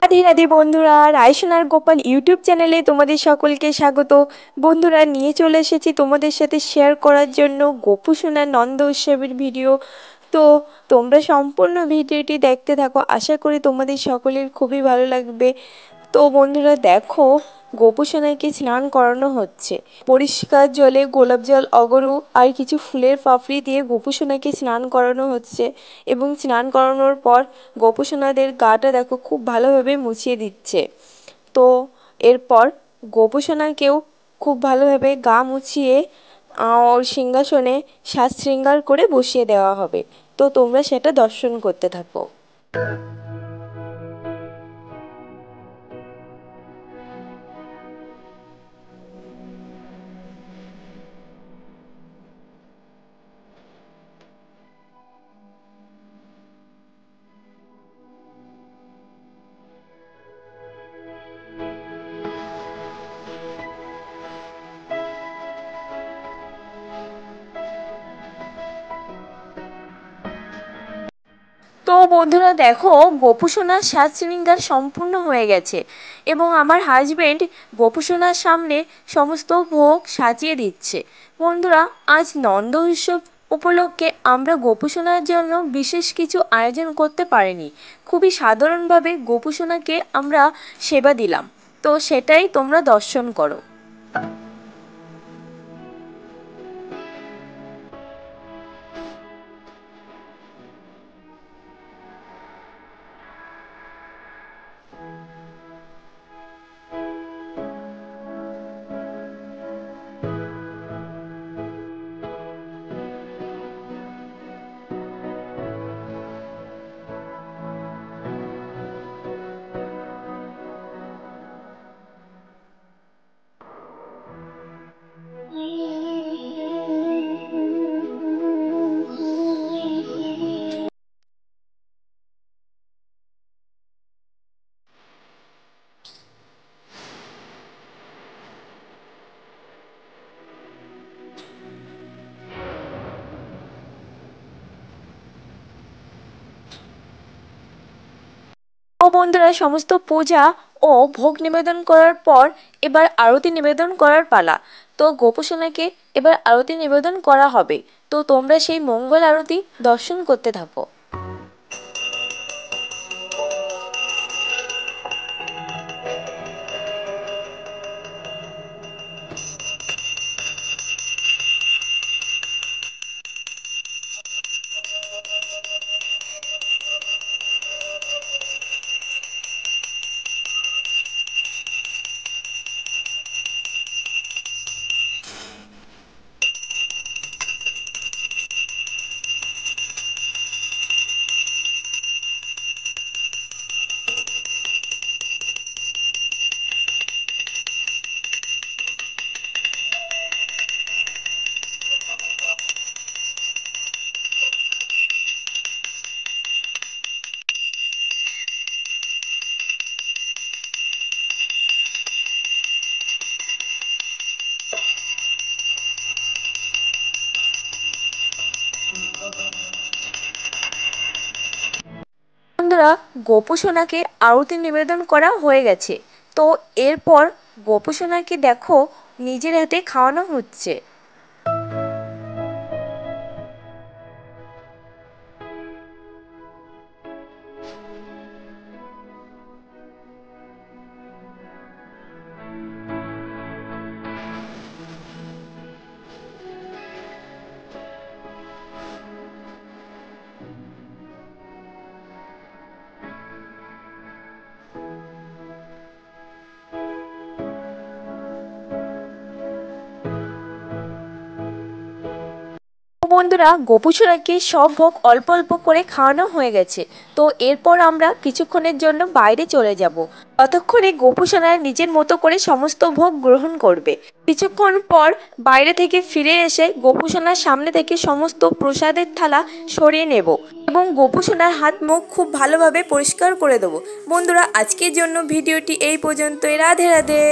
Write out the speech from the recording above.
রাধে রাধে বন্ধুরা, রায়সোনার গোপাল ইউটিউব চ্যানেলে তোমাদের সকলকে স্বাগত। বন্ধুরা, নিয়ে চলে এসেছি তোমাদের সাথে শেয়ার করার জন্য গোপু সোনার নন্দ উৎসবের ভিডিও। তো তোমরা সম্পূর্ণ ভিডিওটি দেখতে থাকো, আশা করি তোমাদের সকলের খুবই ভালো লাগবে। তো বন্ধুরা দেখো, গোপু সোনাকে স্নান করানো হচ্ছে। পরিষ্কার জলে গোলাপ জল, অগরু আর কিছু ফুলের পাপড়ি দিয়ে গোপু সোনাকে স্নান করানো হচ্ছে। এবং স্নান করানোর পর গোপু সোনাদের গাটা দেখো খুব ভালোভাবে মুছিয়ে দিচ্ছে। তো এরপর গোপু সোনাকেও খুব ভালোভাবে গা মুছিয়ে ওর সিংহাসনে সাজ শৃঙ্গার করে বসিয়ে দেওয়া হবে। তো তোমরা সেটা দর্শন করতে থাকো। তো বন্ধুরা দেখো, গোপু সোনার সাজ শৃঙ্গার সম্পূর্ণ হয়ে গেছে এবং আমার হাজবেন্ড গোপু সোনার সামনে সমস্ত ভোগ সাজিয়ে দিচ্ছে। বন্ধুরা, আজ নন্দ উৎসব উপলক্ষে আমরা গোপু সোনার জন্য বিশেষ কিছু আয়োজন করতে পারিনি। খুবই সাধারণভাবে গোপু সোনাকে আমরা সেবা দিলাম। তো সেটাই তোমরা দর্শন করো। ও বন্ধুরা, সমস্ত পূজা ও ভোগ নিবেদন করার পর এবার আরতি নিবেদন করার পালা। তো গোপু সোনাকে এবার আরতি নিবেদন করা হবে। তো তোমরা সেই মঙ্গল আরতি দর্শন করতে থাকো। বন্ধুরা, গোপু সোনাকে আরতি নিবেদন করা হয়ে গেছে। তো এরপর গোপু সোনাকে দেখো নিজের হাতে খাওয়ানো হচ্ছে। বন্ধুরা, গোপু সোনাকে সব ভোগ অল্প অল্প করে খাওয়ানো হয়ে গেছে। তো এরপর আমরা কিছুক্ষণের জন্য বাইরে চলে যাব। ততক্ষণে গোপু সোনা নিজের মতো করে সমস্ত ভোগ গ্রহণ করবে। কিছুক্ষণ পর বাইরে থেকে ফিরে এসে গোপু সোনার সামনে থেকে সমস্ত প্রসাদের থালা সরিয়ে নেব এবং গোপু সোনার হাত মুখ খুব ভালোভাবে পরিষ্কার করে দেবো। বন্ধুরা, আজকের জন্য ভিডিওটি এই পর্যন্তই। রাধে রাধে।